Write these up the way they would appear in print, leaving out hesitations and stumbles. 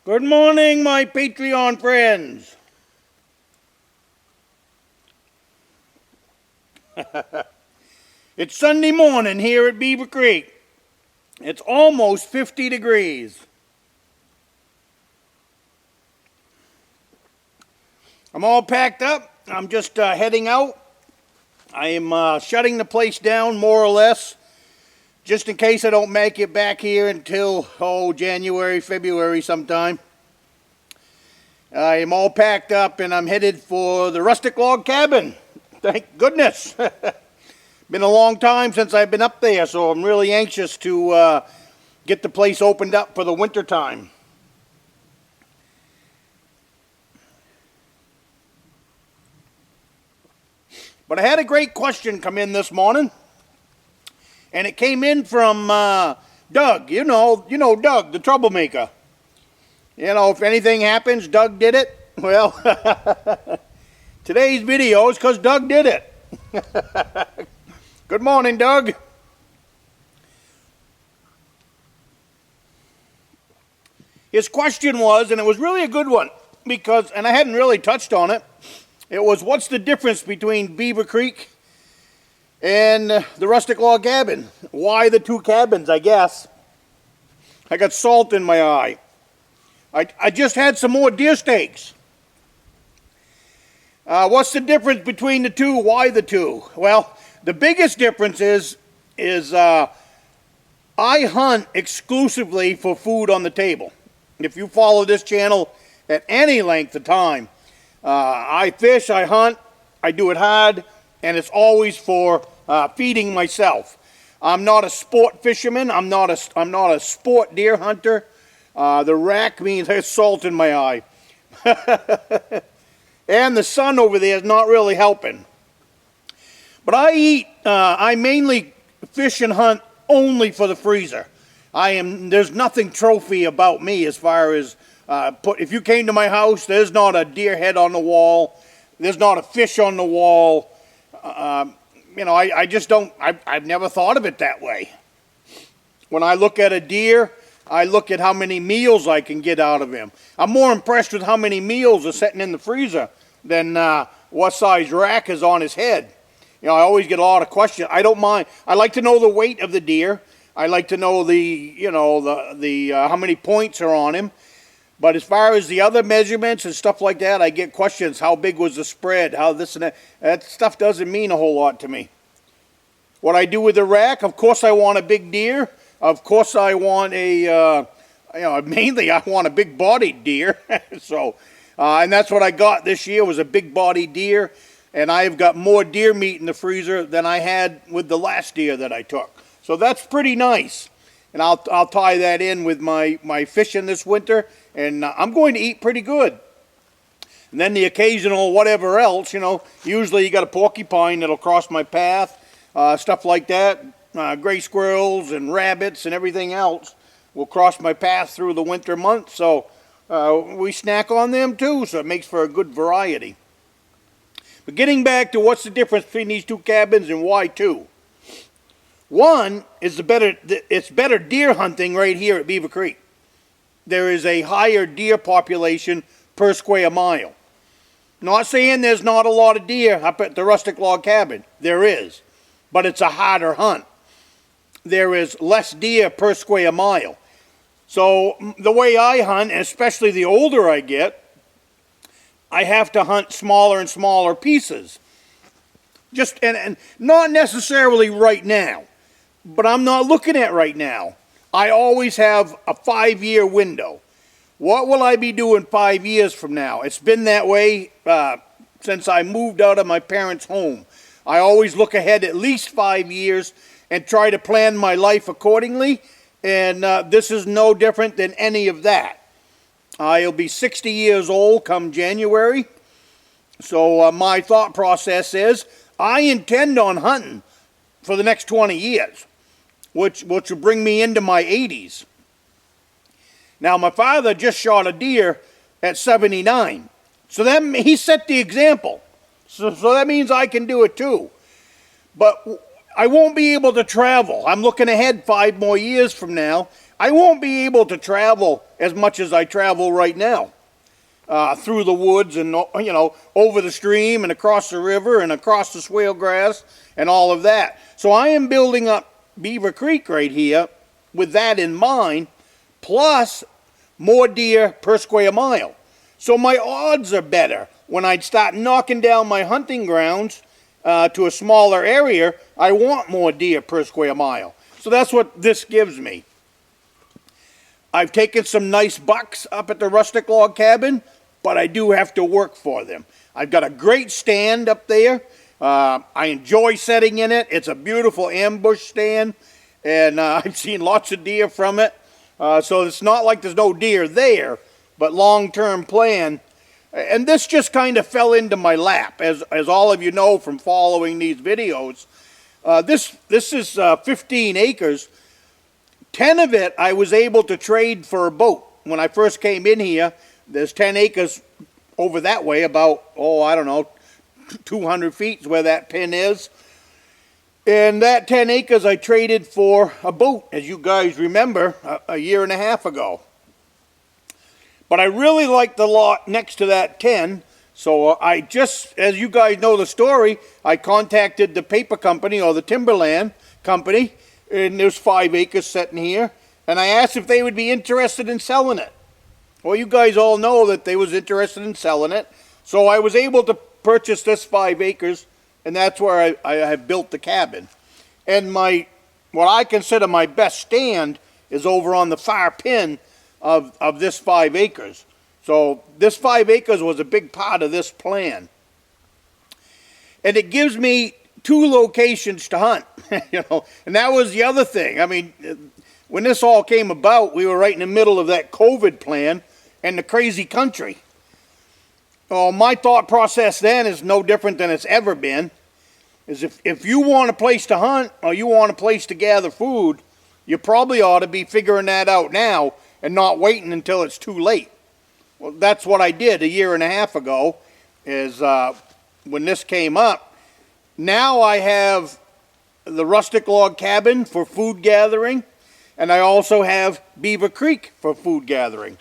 Good morning, my Patreon friends. It's Sunday morning here at Beaver Creek. It's almost 50 degrees. I'm all packed up. I'm just heading out. I am shutting the place down more or less, just in case I don't make it back here until, January, February sometime. I am all packed up and I'm headed for the Rustic log cabin. Thank goodness. Been a long time since I've been up there, so I'm really anxious to get the place opened up for the winter time. But I had a great question come in this morning, and it came in from Doug. You know Doug, the troublemaker. You know, if anything happens, Doug did it. Well, today's video is because Doug did it. Good morning, Doug. His question was, and it was really a good one, because, and I hadn't really touched on it, it was, what's the difference between Beaver Creek and the Rustic log cabin? Why the two cabins, I guess. I got salt in my eye. I just had some more deer steaks. What's the difference between the two? Why the two? Well, the biggest difference is I hunt exclusively for food on the table. If you follow this channel at any length of time, I fish, I hunt, I do it hard, and it's always for feeding myself. I'm not a sport fisherman. I'm not a sport deer hunter. The rack means there's salt in my eye. And the sun over there is not really helping. But I mainly fish and hunt only for the freezer. There's nothing trophy about me as far as, if you came to my house, there's not a deer head on the wall. There's not a fish on the wall. I just don't, I've never thought of it that way. When I look at a deer, I look at how many meals I can get out of him. I'm more impressed with how many meals are sitting in the freezer than what size rack is on his head. I always get a lot of questions. I don't mind. I like to know the weight of the deer. I like to know how many points are on him. But as far as the other measurements and stuff like that, I get questions. How big was the spread? How this and that? That stuff doesn't mean a whole lot to me. What I do with the rack, of course I want a big deer. Of course I want mainly I want a big-bodied deer. So, and that's what I got this year, was a big-bodied deer. And I've got more deer meat in the freezer than I had with the last deer that I took. So that's pretty nice. And I'll tie that in with my fishing this winter. And I'm going to eat pretty good. And then the occasional whatever else, usually you got a porcupine that'll cross my path, stuff like that. Gray squirrels and rabbits and everything else will cross my path through the winter months. So we snack on them too, so it makes for a good variety. But getting back to what's the difference between these two cabins and why two. One is it's better deer hunting right here at Beaver Creek. There is a higher deer population per square mile. Not saying there's not a lot of deer up at the Rustic log cabin. There is. But it's a harder hunt. There is less deer per square mile. So the way I hunt, and especially the older I get, I have to hunt smaller and smaller pieces. And not necessarily right now. But I'm not looking at right now. I always have a 5-year window. What will I be doing 5 years from now? It's been that way since I moved out of my parents' home. I always look ahead at least 5 years and try to plan my life accordingly. And this is no different than any of that. I'll be 60 years old come January. So my thought process is I intend on hunting for the next 20 years. Which will bring me into my 80s. Now, my father just shot a deer at 79. So he set the example. So that means I can do it too. But I won't be able to travel. I'm looking ahead 5 more years from now. I won't be able to travel as much as I travel right now. Through the woods and, you know, over the stream and across the river and across the swale grass and all of that. So I am building up Beaver Creek right here with that in mind, plus more deer per square mile. So my odds are better. When I start knocking down my hunting grounds to a smaller area, I want more deer per square mile. So that's what this gives me. I've taken some nice bucks up at the Rustic log cabin, but I do have to work for them. I've got a great stand up there. I enjoy setting in it. It's a beautiful ambush stand, and I've seen lots of deer from it. So it's not like there's no deer there, but long-term plan. And this just kind of fell into my lap, as all of you know from following these videos. This is 15 acres. 10 of it I was able to trade for a boat. When I first came in here, there's 10 acres over that way, about, I don't know, 200 feet is where that pin is. And that 10 acres I traded for a boat, as you guys remember, a year and a half ago. But I really like the lot next to that 10, so I just, as you guys know the story, I contacted the paper company or the timberland company, and there's 5 acres sitting here, and I asked if they would be interested in selling it. Well, you guys all know that they was interested in selling it, so I was able to purchase this 5 acres, and that's where I have built the cabin. And what I consider my best stand is over on the far pin of this 5 acres. So this 5 acres was a big part of this plan. And it gives me 2 locations to hunt, you know, and that was the other thing. I mean, when this all came about, we were right in the middle of that COVID plan and the crazy country. Well, my thought process then is no different than it's ever been, is if you want a place to hunt or you want a place to gather food, you probably ought to be figuring that out now and not waiting until it's too late. Well, that's what I did a year and a half ago, is when this came up. Now I have the Rustic log cabin for food gathering, and I also have Beaver Creek for food gathering.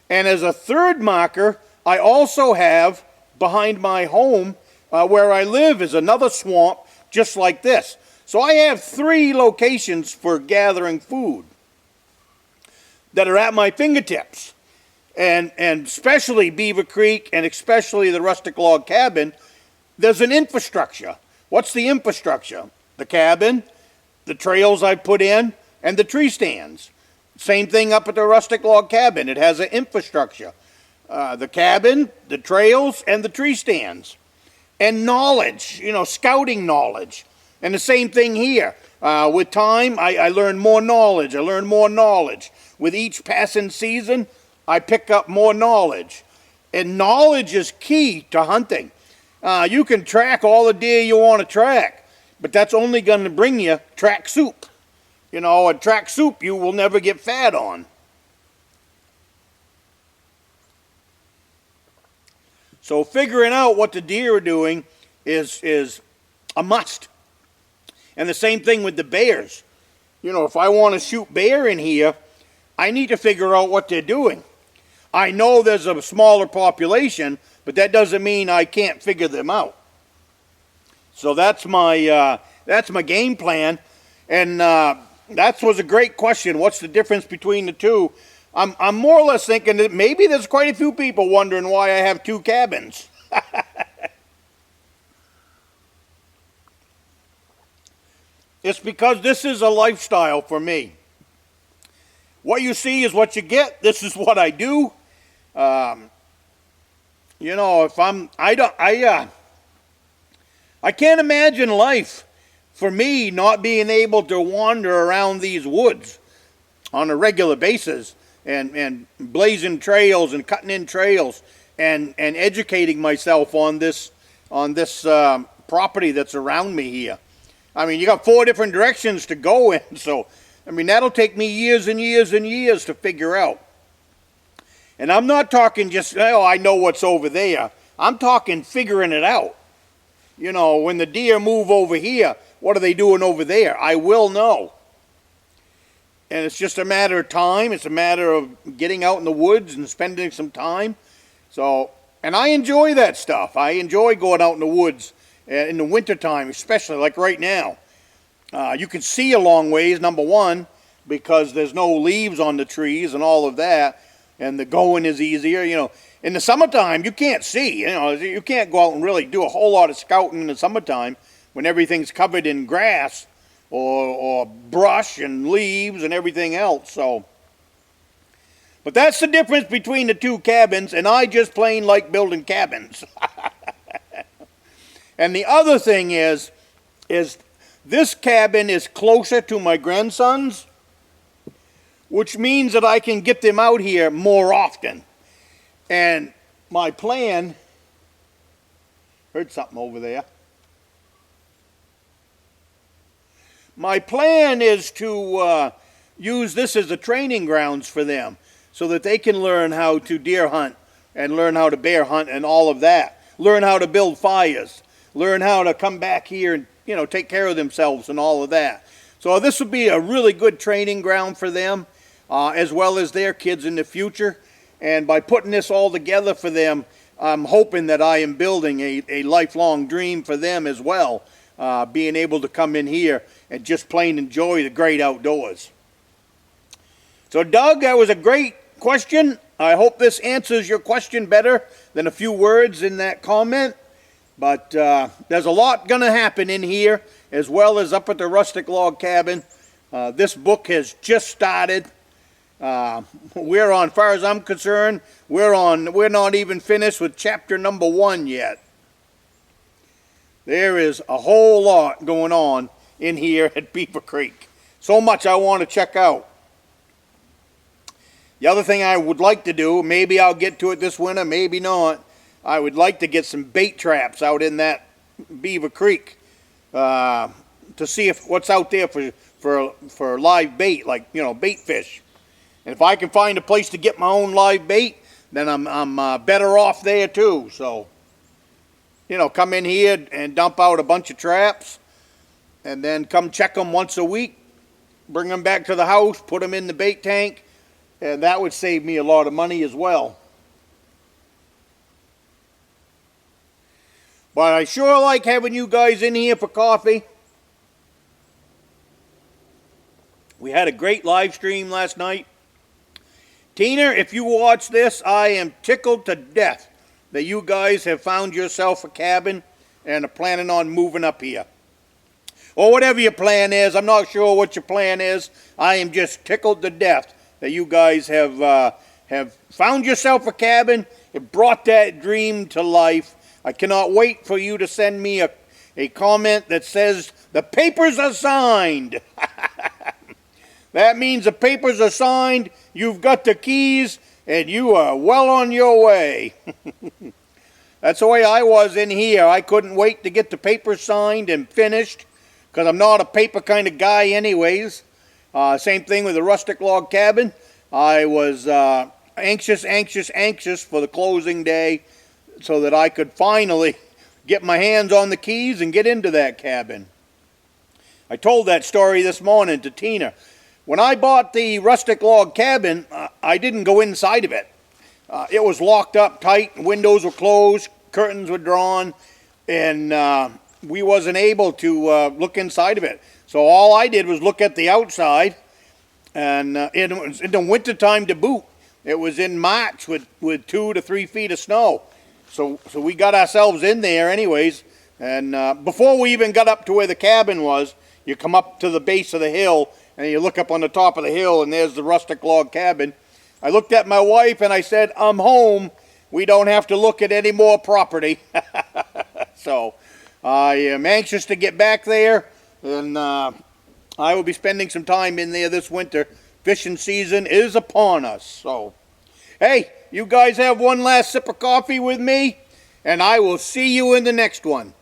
And as a third marker, I also have behind my home where I live is another swamp just like this. So I have 3 locations for gathering food that are at my fingertips. And especially Beaver Creek and especially the Rustic log cabin, there's an infrastructure. What's the infrastructure? The cabin, the trails I put in, and the tree stands. Same thing up at the Rustic log cabin. It has an infrastructure. The cabin, the trails, and the tree stands. And knowledge, you know, scouting knowledge. And the same thing here. With time, I learn more knowledge. I learn more knowledge. With each passing season, I pick up more knowledge. And knowledge is key to hunting. You can track all the deer you want to track, but that's only going to bring you track soup. You know, a track soup you will never get fat on. So figuring out what the deer are doing is a must. And the same thing with the bears. You know, if I want to shoot bear in here, I need to figure out what they're doing. I know there's a smaller population, but that doesn't mean I can't figure them out. So that's my game plan. And that was a great question. What's the difference between the two? I'm more or less thinking that maybe there's quite a few people wondering why I have 2 cabins. It's because this is a lifestyle for me. What you see is what you get. This is what I do. You know, I can't imagine life for me not being able to wander around these woods on a regular basis and blazing trails and cutting in trails and educating myself on this property that's around me here. I mean, you got 4 different directions to go in, so I mean that'll take me years and years and years to figure out. And I'm not talking just, oh, I know what's over there. I'm talking figuring it out. You know, when the deer move over here, what are they doing over there? I will know. And it's just a matter of time. It's a matter of getting out in the woods and spending some time. So, and I enjoy that stuff. I enjoy going out in the woods in the wintertime, especially like right now. You can see a long ways, number one, because there's no leaves on the trees and all of that. And the going is easier, you know. In the summertime, you can't see. You know, you can't go out and really do a whole lot of scouting in the summertime when everything's covered in grass or brush and leaves and everything else. So, but that's the difference between the two cabins, and I just plain like building cabins. And the other thing is this cabin is closer to my grandsons, which means that I can get them out here more often. And my plan, heard something over there. My plan is to use this as a training grounds for them so that they can learn how to deer hunt and learn how to bear hunt and all of that. Learn how to build fires. Learn how to come back here and, you know, take care of themselves and all of that. So this would be a really good training ground for them as well as their kids in the future. And by putting this all together for them, I'm hoping that I am building a lifelong dream for them as well, being able to come in here and just plain enjoy the great outdoors. So Doug, that was a great question. I hope this answers your question better than a few words in that comment. But there's a lot going to happen in here as well as up at the Rustic Log Cabin. This book has just started. We're on, as far as I'm concerned, we're not even finished with chapter number 1 yet. There is a whole lot going on in here at Beaver Creek. So much I want to check out. The other thing I would like to do, maybe I'll get to it this winter, maybe not, I would like to get some bait traps out in that Beaver Creek to see what's out there for live bait, like, you know, bait fish. And if I can find a place to get my own live bait, then I'm better off there too. So, you know, come in here and dump out a bunch of traps and then come check them once a week, bring them back to the house, put them in the bait tank, and that would save me a lot of money as well. But I sure like having you guys in here for coffee. We had a great live stream last night. Tina, if you watch this, I am tickled to death that you guys have found yourself a cabin and are planning on moving up here. Or whatever your plan is, I'm not sure what your plan is. I am just tickled to death that you guys have found yourself a cabin and brought that dream to life. I cannot wait for you to send me a comment that says, the papers are signed. That means the papers are signed, you've got the keys, and you are well on your way. That's the way I was in here. I couldn't wait to get the papers signed and finished, because I'm not a paper kind of guy anyways. Same thing with the Rustic Log Cabin. I was anxious for the closing day so that I could finally get my hands on the keys and get into that cabin. I told that story this morning to Tina. When I bought the Rustic Log Cabin, I didn't go inside of it. It was locked up tight, windows were closed, curtains were drawn, and we wasn't able to look inside of it. So all I did was look at the outside, and it was in the wintertime to boot. It was in March with 2 to 3 feet of snow. So we got ourselves in there anyways, and before we even got up to where the cabin was, you come up to the base of the hill, and you look up on the top of the hill, and there's the Rustic Log Cabin. I looked at my wife, and I said, I'm home. We don't have to look at any more property. So I am anxious to get back there, and I will be spending some time in there this winter. Fishing season is upon us. So, hey, you guys have one last sip of coffee with me, and I will see you in the next one.